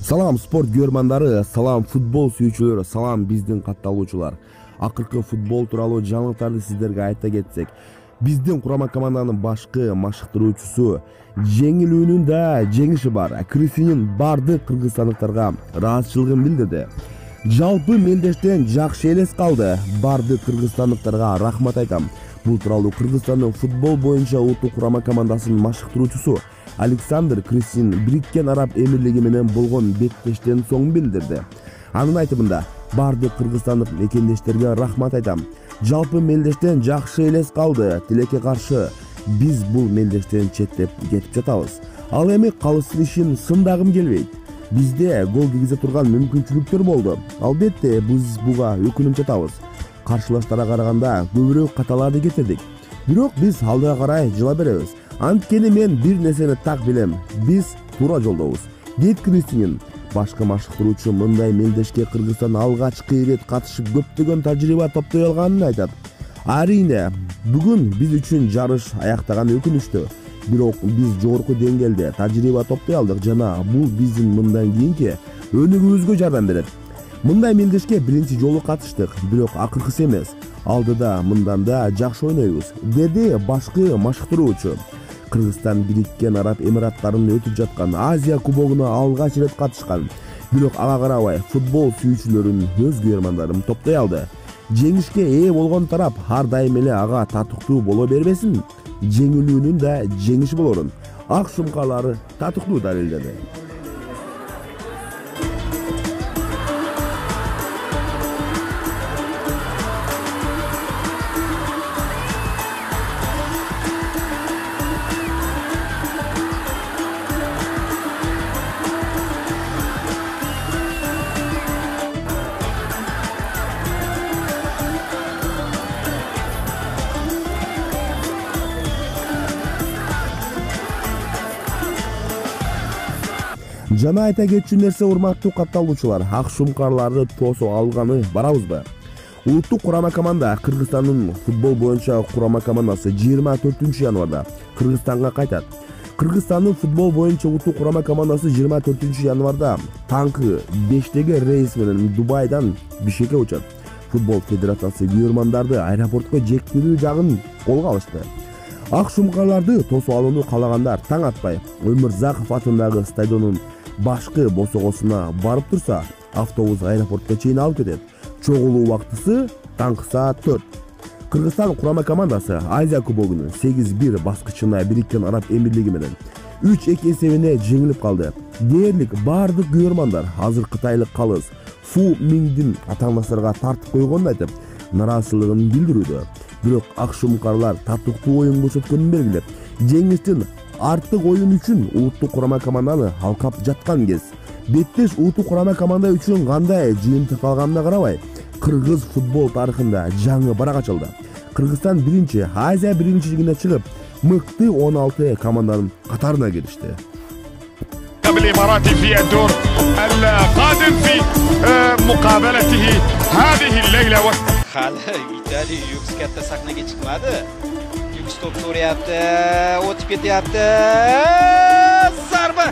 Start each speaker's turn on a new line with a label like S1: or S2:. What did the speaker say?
S1: Салам спорт көрмандары, салам футбол сүйүүчүлөрү, салам биздин катталуучулар. Акыркы футбол тууралуу жаңылыктарды сиздерге айта кетсек, биздин курама команданын башкы машыктыруучусу жеңилүүнүн да жеңиши бар. Крисинин бардык кыргызстандыктарга ыраазычылыгын билдирди. Жалпы мелдештен жакшы элес калды. Бардык кыргызстандыктарга рахмат айтам. Бул тууралуу Кыргызстандын футбол боюнча улуттук курама командасынын машыктыруучусу Александр Крисин Бириккен Араб Эмирлиги менен болгон беттештен соң билдирди. Анын айтымында, бардык кыргызстандык мекендештерге рахмат айтам. Жалпы мелдештен жакшы элес калды. Тилекке каршы биз бул мелдештен четтеп кетип жатабыз. Ал эми калыстын ишин сындагым келбейт. Бизде гол киргизе турган мүмкүнчүлүктөр болду. Албетте биз буга өкүнүп жатабыз. Каршылаштарга караганда көбүрөөк каталарды кетирдик. Бирок биз алдыга карай жыла беребиз. Анткени мен бир нерсени так билем. Биз туура жолдобуз. Дейт Крисинин. Башкы машыктыруучу мындай мелдешке Кыргызстан алгачкы ирет катышып көптөгөн тажрыйба топтой алганын айтат. Арийне, бүгүн биз үчүн жарыш аяктаган өкүнүчтүү. Бирок биз жогорку деңгээлде тажрыйба топтой алдык жана бул биздин мындан кийинки өнүгүүбүзгө жардам берет. Мындай мелдешке биринчи жолу катыштык, бирок акыркысы эмес. Алдыда мындан да жакшы ойнойбуз, деди башкы машыктыруучу. Кыргызстан Бириккен Араб Эмираттарынын өтүп жаткан Азия кубогуна алгач ирет катышкан. Бирок ага карабай футбол сүйүүчүлөрүн өз көрмандарын топтой алды. Жеңишке ээ болгон тарап ар дайым эле ага татыктуу боло бербесин. Жеңилүүнүн да жеңиши болорун ак шумкалары татыктуу далилдеди. Жана айта кетчү нерсе, урматтуу катталуучулар, ак шумкарларды тосуп алганы барабызбы? Улуттук курама команда Кыргызстандын футбол боюнча курама командасы 24 январда Кыргызстанга кайтат. Кыргызстандын футбол боюнча улуттук курама командасы 24 январда таңкы 5-теги рейс менен Дубайдан Бишкекке учат. Футбол федерациясы көрмандарды аэропортко жектирүү жагын колго алышты. Ак шумкарларды тосуп алууну каалагандар таң атпай Өмүрзаков атындагы стадиондун башкы босогосуна барып турса, автобус аэропортко чейин алып кетет. Чогулуу убактысы таңкы саат 4. Кыргызстан курама командасы Азия кубогунун 8-1 баскычына Бириккен Араб Эмирлиги менен 3-2 эсебине жеңилип калды. Дээрлик бардык көрмандар азыр кытайлык калыс Фу Миндин ата-анасына тартып койгонун айтып, нараазычылыгын билдирүүдө. Бирок ак шумкарлар татыктуу оюн көрсөткөнүн белгилеп, жеңиштин артык оюн үчүн улуттук курама команданы алкап жаткан кез. Беттеш улуттук курама команда үчүн кандай жыйынтык алганына карабай, кыргыз футбол тарыхында жаңы барак ачылды. Кыргызстан биринчи Азия биринчилигине чыгып, мыкты 16 команданын катарына киришти.
S2: الإماراتي في الدور القادم في مقابلته هذه الليلة.
S3: Hali Italiya Yuks katta sahnaga chiqmadi. Yuks top so'rayapti, o'tib ketyapti. Zarba.